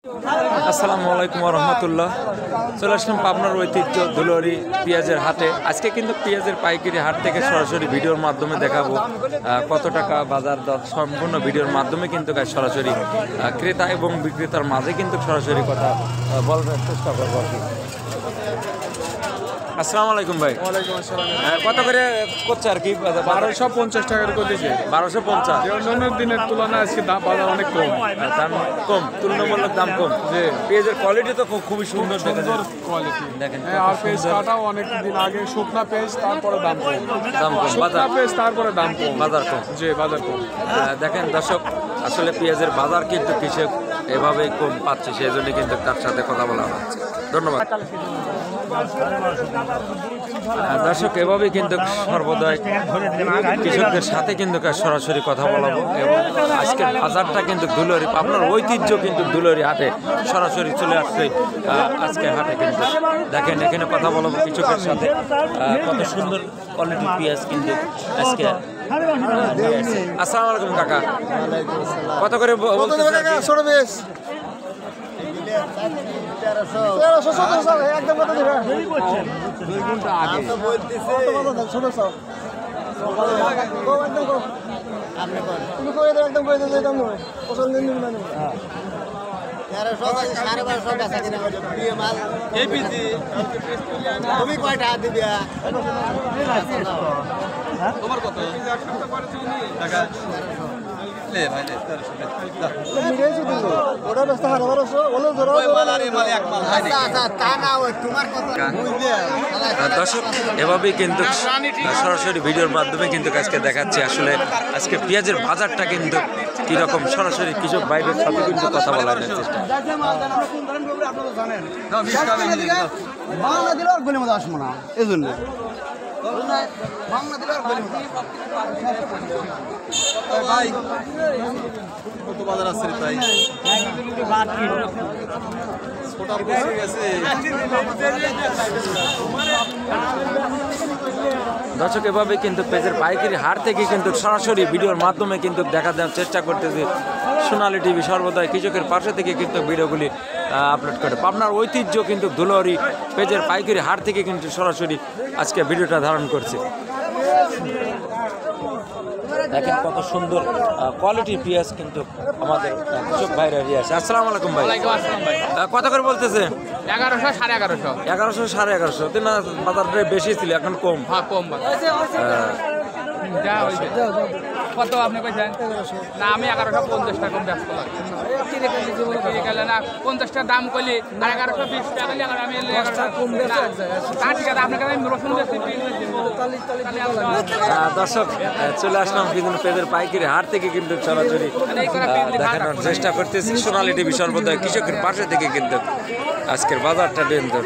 আসসালামু আলাইকুম রহমতুল্লাহ। চলে আসলাম পাবনার ঐতিহ্য দুলরি পেঁয়াজের হাটে। আজকে কিন্তু পেঁয়াজের পাইকারি হাট থেকে সরাসরি ভিডিওর মাধ্যমে দেখাবো কত টাকা বাজার দর, সম্পূর্ণ ভিডিওর মাধ্যমে কিন্তু সরাসরি ক্রেতা এবং বিক্রেতার মাঝে কিন্তু সরাসরি কথা বলার চেষ্টা করবো আর কি। আসসালামু আলাইকুম ভাই। ওয়ালাইকুম আসসালাম। কত করে করছে আর কি? 1250 টাকার করে দিয়েছে। 1250। অন্য দিনের তুলনায় আজকে দাম বাজার অনেক কম। দাম কম, তুলনামূলক দাম কম। যে পেঁয়াজের কোয়ালিটি তো খুবই সুন্দর, সুন্দর কোয়ালিটি। দেখেন আর পেঁয়াজ কাটাও অনেক দিন আগে শুকনা পেঁয়াজ, তারপরে দাম কম। দাম কম, শুকনা বাজার পেঁয়াজ তারপরে দাম কম, বাজার কম। যে বাজার কম। দেখেন দর্শক, আসলে পেঁয়াজের বাজার কিন্তু কৃষক এভাবেই কম পাচ্ছে, সেই জন্য কিন্তু তার সাথে কথা বলা হচ্ছে। ধন্যবাদ দর্শক, এভাবেই কিন্তু সর্বদাই কৃষকদের সাথে কিন্তু সরাসরি কথা বলাবো। এবং আজকের বাজারটা কিন্তু দুলরি, আপনার ঐতিহ্য কিন্তু দুলরি হাটে সরাসরি চলে আসছে। আজকের হাটে কিন্তু দেখেন, এখানে কথা বলাবো কৃষকের সাথে। কত সুন্দর কোয়ালিটির পেঁয়াজ কিন্তু আজকে। আসসালামু আলাইকুম কাকা, কত করে তুমি কয়টা দিবি? তোমার কত? দর্শক, এভাবেই কিন্তু সরাসরি ভিডিওর মাধ্যমে কিন্তু আজকে দেখাচ্ছি আসলে আজকে পেঁয়াজের বাজারটা কিন্তু কিরকম, সরাসরি কৃষক বাইরের সাথে কিন্তু কথা বলার চেষ্টা। বাংলা দিলে আর গলির মধ্যে আসবো না, এই জন্য বাংলা দিলে আর গলির মধ্যে। ভাই কত বাজার আছে ভাই? দর্শক, এভাবে কিন্তু পেঁয়াজের পাইকারি হাট থেকে কিন্তু সরাসরি ভিডিওর মাধ্যমে কিন্তু দেখা দেওয়ার চেষ্টা করতেছি। সোনালী টিভি সর্বদাই কৃষকের পাশে থেকে কিন্তু ভিডিওগুলি আপলোড করে। পাবনার ঐতিহ্য কিন্তু দুলরি পেঁয়াজের পাইকারি হাট থেকে কিন্তু সরাসরি আজকে ভিডিওটা ধারণ করছে। দেখেন কত সুন্দর কোয়ালিটির পেঁয়াজ কিন্তু আমাদের কৃষক ভাইরা নিয়ে আসে। আসসালামু আলাইকুম ভাই। কত করে বলতেছে? 1100, 1150। 1100, 1150। না, বাজারটা বেশি ছিল, এখন কম। হ্যাঁ, কম কত আপনি কইছেন? না, আমি 1150 টাকা কম ব্যস্ত লাগে না, 50 টাকা দাম কইলি আর 1120 টাকা কইলি আমি 1100 কম তা ঠিক আছে। আপনার কাছে আমি রসুন বেশি। দর্শক, চলে আসলাম বিভিন্ন পেঁয়াজের পাইকারি হাট থেকে কিন্তু সরাসরি দেখানোর চেষ্টা করতেছি। সোনালী টিভি সর্বদা কৃষকের পাশে থেকে কিন্তু আজকের বাজারটা নিয়ন্ত্রণ।